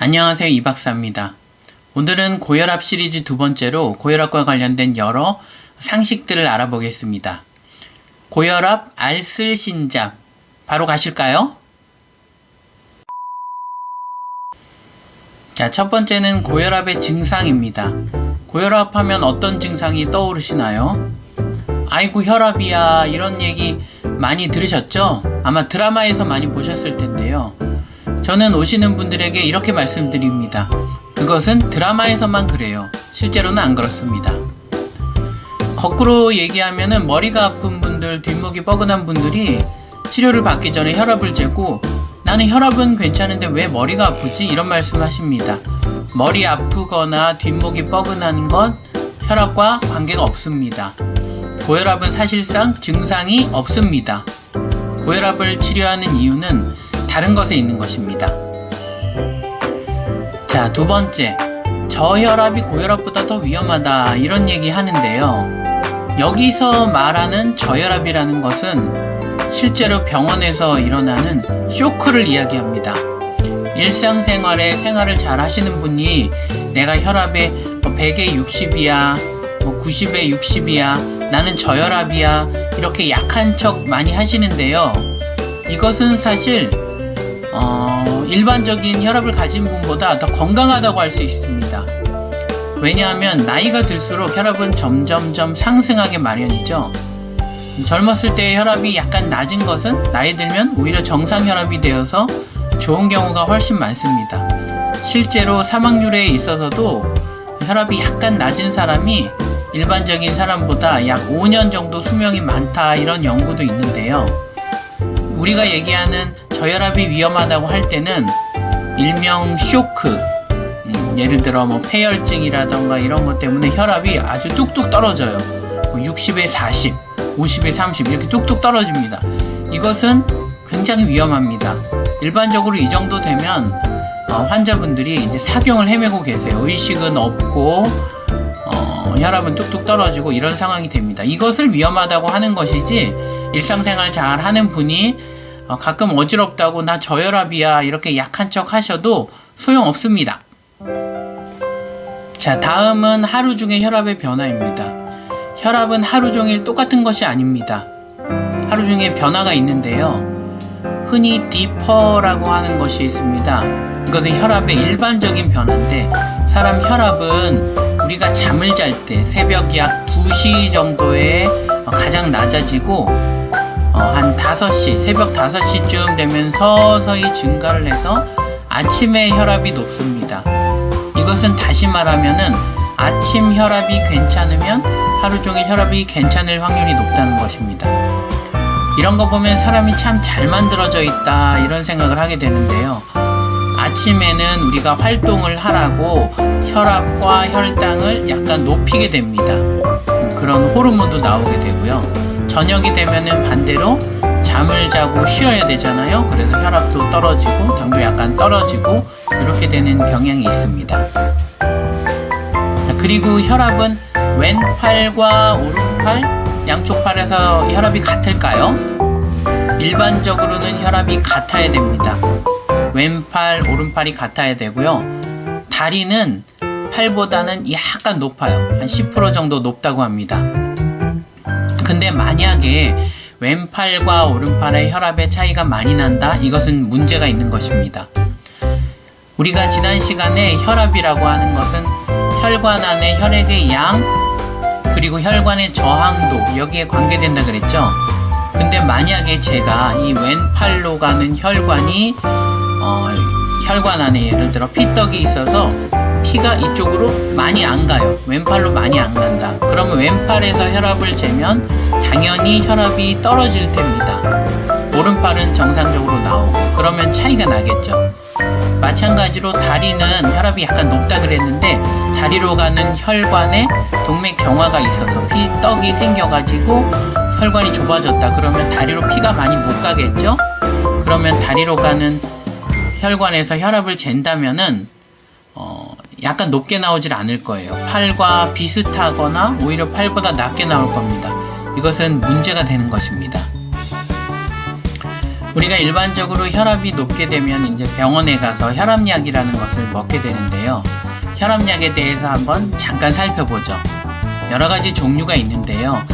안녕하세요, 이 박사입니다. 오늘은 고혈압 시리즈 두 번째로 고혈압과 관련된 여러 상식들을 알아보겠습니다. 고혈압 알쓸신잡 바로 가실까요? 자, 첫 번째는 고혈압의 증상입니다. 고혈압 하면 어떤 증상이 떠오르시나요? 아이고 혈압이야, 이런 얘기 많이 들으셨죠? 아마 드라마에서 많이 보셨을 텐데요. 저는 오시는 분들에게 이렇게 말씀드립니다. 그것은 드라마에서만 그래요. 실제로는 안 그렇습니다. 거꾸로 얘기하면은 머리가 아픈 분들, 뒷목이 뻐근한 분들이 치료를 받기 전에 혈압을 재고 나는 혈압은 괜찮은데 왜 머리가 아프지? 이런 말씀 하십니다. 머리 아프거나 뒷목이 뻐근한 건 혈압과 관계가 없습니다. 고혈압은 사실상 증상이 없습니다. 고혈압을 치료하는 이유는 다른 것에 있는 것입니다. 자, 두 번째, 저혈압이 고혈압보다 더 위험하다, 이런 얘기 하는데요. 여기서 말하는 저혈압이라는 것은 실제로 병원에서 일어나는 쇼크를 이야기합니다. 일상생활에 생활을 잘 하시는 분이 내가 혈압에 100에 60이야, 90에 60이야, 나는 저혈압이야, 이렇게 약한 척 많이 하시는데요. 이것은 사실 일반적인 혈압을 가진 분보다 더 건강하다고 할 수 있습니다. 왜냐하면 나이가 들수록 혈압은 점점점 상승하게 마련이죠. 젊었을 때의 혈압이 약간 낮은 것은 나이 들면 오히려 정상 혈압이 되어서 좋은 경우가 훨씬 많습니다. 실제로 사망률에 있어서도 혈압이 약간 낮은 사람이 일반적인 사람보다 약 5년 정도 수명이 많다, 이런 연구도 있는데요. 우리가 얘기하는 저혈압이 위험하다고 할 때는 일명 쇼크, 예를 들어 폐혈증이라던가 이런 것 때문에 혈압이 아주 뚝뚝 떨어져요. 60에 40, 50에 30 이렇게 뚝뚝 떨어집니다. 이것은 굉장히 위험합니다. 일반적으로 이 정도 되면 환자분들이 이제 사경을 헤매고 계세요. 의식은 없고 혈압은 뚝뚝 떨어지고 이런 상황이 됩니다. 이것을 위험하다고 하는 것이지, 일상생활 잘 하는 분이 가끔 어지럽다고 나 저혈압이야 이렇게 약한 척 하셔도 소용없습니다. 자, 다음은 하루 중의 혈압의 변화입니다. 혈압은 하루 종일 똑같은 것이 아닙니다. 하루 중에 변화가 있는데요. 흔히 디퍼라고 하는 것이 있습니다. 이것은 혈압의 일반적인 변화인데, 사람 혈압은 우리가 잠을 잘 때 새벽 약 2시 정도에 가장 낮아지고 한 5시, 새벽 5시쯤 되면 서서히 증가를 해서 아침에 혈압이 높습니다. 이것은 다시 말하면은 아침 혈압이 괜찮으면 하루 종일 혈압이 괜찮을 확률이 높다는 것입니다. 이런 거 보면 사람이 참 잘 만들어져 있다, 이런 생각을 하게 되는데요. 아침에는 우리가 활동을 하라고 혈압과 혈당을 약간 높이게 됩니다. 그런 호르몬도 나오게 되고요. 저녁이 되면은 반대로 잠을 자고 쉬어야 되잖아요. 그래서 혈압도 떨어지고 당도 약간 떨어지고 이렇게 되는 경향이 있습니다. 자, 그리고 혈압은 왼팔과 오른팔, 양쪽 팔에서 혈압이 같을까요? 일반적으로는 혈압이 같아야 됩니다. 왼팔, 오른팔이 같아야 되고요. 다리는 팔보다는 약간 높아요. 한 10% 정도 높다고 합니다. 근데 만약에 왼팔과 오른팔의 혈압의 차이가 많이 난다? 이것은 문제가 있는 것입니다. 우리가 지난 시간에 혈압이라고 하는 것은 혈관 안의 혈액의 양, 그리고 혈관의 저항도, 여기에 관계된다 그랬죠? 근데 만약에 제가 이 왼팔로 가는 혈관이 혈관 안에 예를 들어 피떡이 있어서 피가 이쪽으로 많이 안 가요. 왼팔로 많이 안 간다. 그러면 왼팔에서 혈압을 재면 당연히 혈압이 떨어질 텐니다. 오른팔은 정상적으로 나오고, 그러면 차이가 나겠죠. 마찬가지로 다리는 혈압이 약간 높다 그랬는데, 다리로 가는 혈관에 동맥경화가 있어서 피떡이 생겨가지고 혈관이 좁아졌다. 그러면 다리로 피가 많이 못 가겠죠. 그러면 다리로 가는 혈관에서 혈압을 잰다면은 약간 높게 나오질 않을 거예요. 팔과 비슷하거나 오히려 팔보다 낮게 나올 겁니다. 이것은 문제가 되는 것입니다. 우리가 일반적으로 혈압이 높게 되면 이제 병원에 가서 혈압약이라는 것을 먹게 되는데요. 혈압약에 대해서 한번 잠깐 살펴보죠. 여러 가지 종류가 있는데요.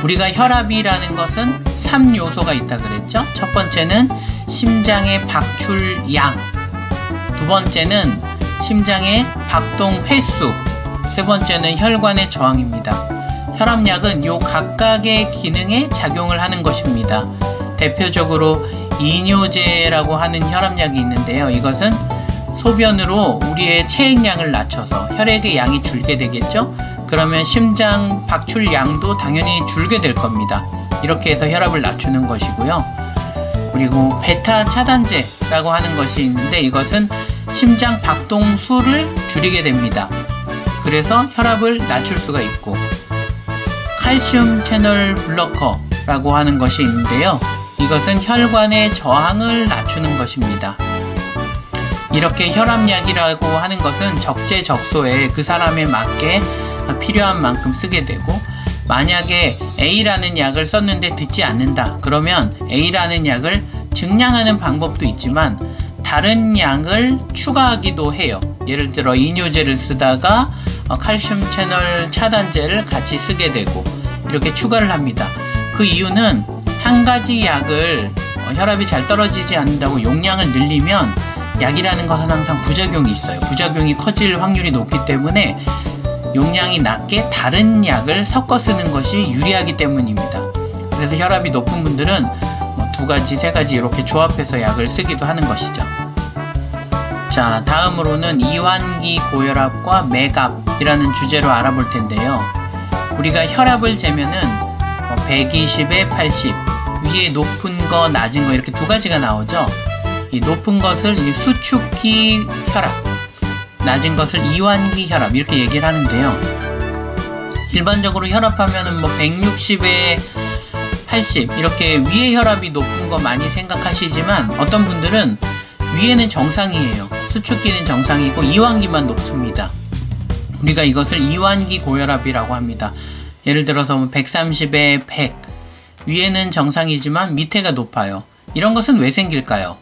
우리가 혈압이라는 것은 3요소가 있다 그랬죠. 첫 번째는 심장의 박출량, 두 번째는 심장의 박동 횟수, 세 번째는 혈관의 저항입니다. 혈압약은 요 각각의 기능에 작용을 하는 것입니다. 대표적으로 이뇨제라고 하는 혈압약이 있는데요. 이것은 소변으로 우리의 체액량을 낮춰서 혈액의 양이 줄게 되겠죠. 그러면 심장 박출량도 당연히 줄게 될 겁니다. 이렇게 해서 혈압을 낮추는 것이고요. 그리고 베타 차단제라고 하는 것이 있는데 이것은 심장 박동수를 줄이게 됩니다. 그래서 혈압을 낮출 수가 있고, 칼슘 채널 블러커라고 하는 것이 있는데요. 이것은 혈관의 저항을 낮추는 것입니다. 이렇게 혈압약이라고 하는 것은 적재적소에 그 사람에 맞게 필요한 만큼 쓰게 되고, 만약에 A라는 약을 썼는데 듣지 않는다 그러면 A라는 약을 증량하는 방법도 있지만 다른 약을 추가하기도 해요. 예를 들어 이뇨제를 쓰다가 칼슘 채널 차단제를 같이 쓰게 되고 이렇게 추가를 합니다. 그 이유는 한 가지 약을 혈압이 잘 떨어지지 않는다고 용량을 늘리면 약이라는 것은 항상 부작용이 있어요. 부작용이 커질 확률이 높기 때문에 용량이 낮게 다른 약을 섞어 쓰는 것이 유리하기 때문입니다. 그래서 혈압이 높은 분들은 두 가지, 세 가지 이렇게 조합해서 약을 쓰기도 하는 것이죠. 자, 다음으로는 이완기 고혈압과 맥압이라는 주제로 알아볼 텐데요. 우리가 혈압을 재면은 120에 80, 위에 높은 거, 낮은 거 이렇게 두 가지가 나오죠. 이 높은 것을 수축기 혈압, 낮은 것을 이완기 혈압 이렇게 얘기를 하는데요. 일반적으로 혈압하면은 160에 80 이렇게 위에 혈압이 높은 거 많이 생각하시지만 어떤 분들은 위에는 정상이에요. 수축기는 정상이고 이완기만 높습니다. 우리가 이것을 이완기 고혈압이라고 합니다. 예를 들어서 130에 100 위에는 정상이지만 밑에가 높아요. 이런 것은 왜 생길까요?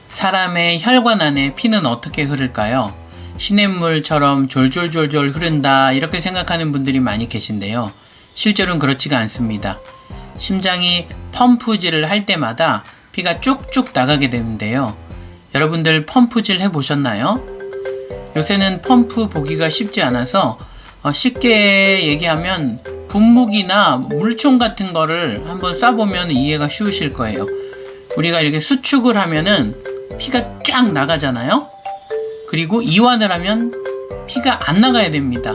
사람의 혈관 안에 피는 어떻게 흐를까요? 시냇물처럼 졸졸졸졸 흐른다 이렇게 생각하는 분들이 많이 계신데요. 실제로는 그렇지가 않습니다. 심장이 펌프질을 할 때마다 피가 쭉쭉 나가게 되는데요. 여러분들 펌프질 해보셨나요? 요새는 펌프 보기가 쉽지 않아서 쉽게 얘기하면 분무기나 물총 같은 거를 한번 쏴보면 이해가 쉬우실 거예요. 우리가 이렇게 수축을 하면은 피가 쫙 나가잖아요. 그리고 이완을 하면 피가 안 나가야 됩니다.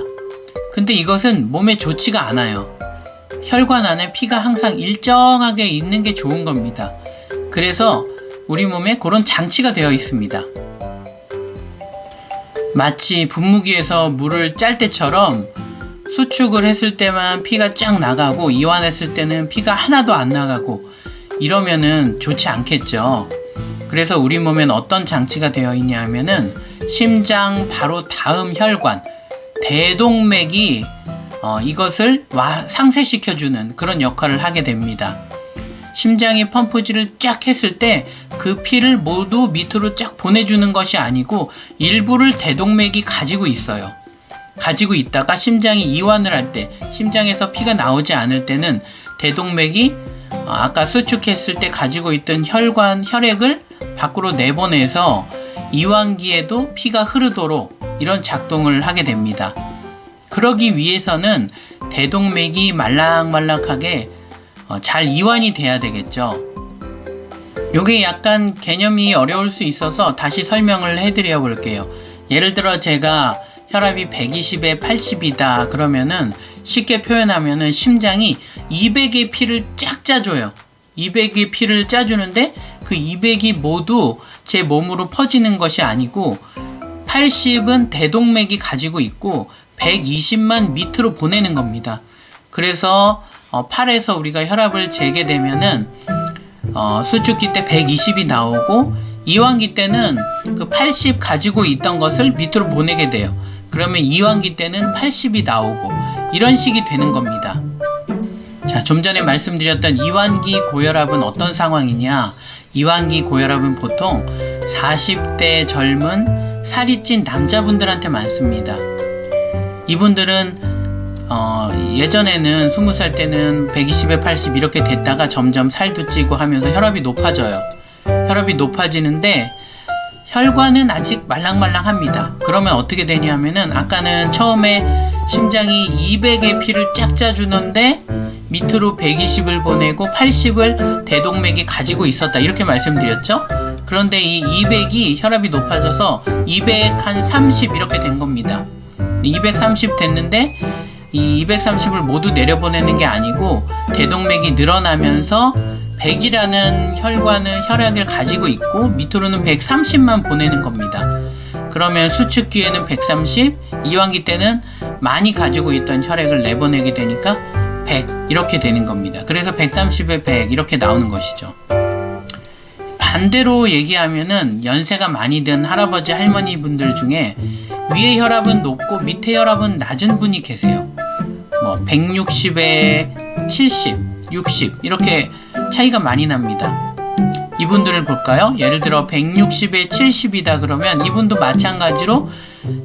근데 이것은 몸에 좋지가 않아요. 혈관 안에 피가 항상 일정하게 있는 게 좋은 겁니다. 그래서 우리 몸에 그런 장치가 되어 있습니다. 마치 분무기에서 물을 짤 때처럼 수축을 했을 때만 피가 쫙 나가고 이완했을 때는 피가 하나도 안 나가고 이러면은 좋지 않겠죠. 그래서 우리 몸엔 어떤 장치가 되어 있냐 하면은 심장 바로 다음 혈관 대동맥이 이것을 상쇄시켜주는 그런 역할을 하게 됩니다. 심장이 펌프질을 쫙 했을 때 그 피를 모두 밑으로 쫙 보내주는 것이 아니고 일부를 대동맥이 가지고 있어요. 가지고 있다가 심장이 이완을 할 때, 심장에서 피가 나오지 않을 때는 대동맥이 아까 수축했을 때 가지고 있던 혈액을 밖으로 내보내서 이완기에도 피가 흐르도록 이런 작동을 하게 됩니다. 그러기 위해서는 대동맥이 말랑말랑하게 잘 이완이 돼야 되겠죠. 요게 약간 개념이 어려울 수 있어서 다시 설명을 해드려 볼게요. 예를 들어 제가 혈압이 120에 80이다 그러면은 쉽게 표현하면은 심장이 200의 피를 쫙 짜줘요. 200의 피를 짜주는데 그 200이 모두 제 몸으로 퍼지는 것이 아니고 80은 대동맥이 가지고 있고 120만 밑으로 보내는 겁니다. 그래서 팔에서 우리가 혈압을 재게 되면은 수축기 때 120이 나오고 이완기 때는 그 80 가지고 있던 것을 밑으로 보내게 돼요. 그러면 이완기 때는 80이 나오고 이런 식이 되는 겁니다. 자, 좀 전에 말씀드렸던 이완기 고혈압은 어떤 상황이냐? 이완기 고혈압은 보통 40대 젊은 살이 찐 남자분들한테 많습니다. 이분들은 예전에는 20살 때는 120에 80 이렇게 됐다가 점점 살도 찌고 하면서 혈압이 높아져요. 혈압이 높아지는데 혈관은 아직 말랑말랑합니다. 그러면 어떻게 되냐면은 아까는 처음에 심장이 200의 피를 쫙 짜주는데 밑으로 120을 보내고 80을 대동맥이 가지고 있었다 이렇게 말씀드렸죠. 그런데 이 200이 혈압이 높아져서 200 한 30 이렇게 된 겁니다. 230 됐는데 이 230을 모두 내려보내는 게 아니고 대동맥이 늘어나면서 100이라는 혈관은 혈액을 가지고 있고 밑으로는 130만 보내는 겁니다. 그러면 수축기에는 130, 이완기 때는 많이 가지고 있던 혈액을 내보내게 되니까 100 이렇게 되는 겁니다. 그래서 130에 100 이렇게 나오는 것이죠. 반대로 얘기하면은 연세가 많이 든 할아버지 할머니 분들 중에 위에 혈압은 높고 밑에 혈압은 낮은 분이 계세요. 뭐 160에 70, 60 이렇게 차이가 많이 납니다. 이분들을 볼까요? 예를 들어 160에 70이다 그러면 이분도 마찬가지로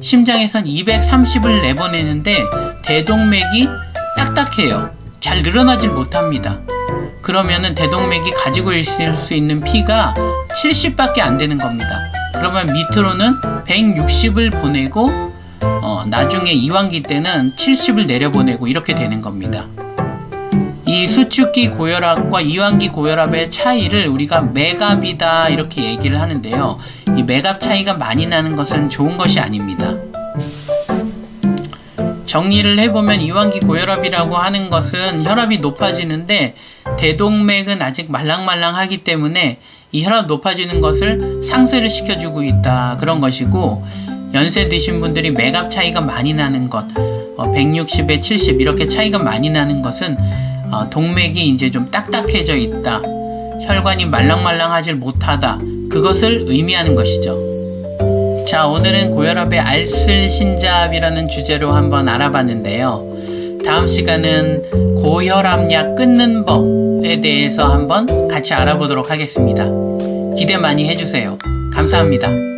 심장에선 230을 내보내는데 대동맥이 딱딱해요. 잘 늘어나질 못합니다. 그러면은 대동맥이 가지고 있을 수 있는 피가 70밖에 안 되는 겁니다. 그러면 밑으로는 160을 보내고 나중에 이완기 때는 70을 내려보내고 이렇게 되는 겁니다. 이 수축기 고혈압과 이완기 고혈압의 차이를 우리가 맥압이다 이렇게 얘기를 하는데요. 이 맥압 차이가 많이 나는 것은 좋은 것이 아닙니다. 정리를 해보면 이완기 고혈압이라고 하는 것은 혈압이 높아지는데 대동맥은 아직 말랑말랑하기 때문에 이 혈압 높아지는 것을 상쇄를 시켜주고 있다 그런 것이고, 연세 드신 분들이 맥압 차이가 많이 나는 것 160에 70 이렇게 차이가 많이 나는 것은 동맥이 이제 좀 딱딱해져 있다, 혈관이 말랑말랑하지 못하다, 그것을 의미하는 것이죠. 자, 오늘은 고혈압의 알쓸신잡이라는 주제로 한번 알아봤는데요. 다음 시간은 고혈압약 끊는 법에 대해서 한번 같이 알아보도록 하겠습니다. 기대 많이 해주세요. 감사합니다.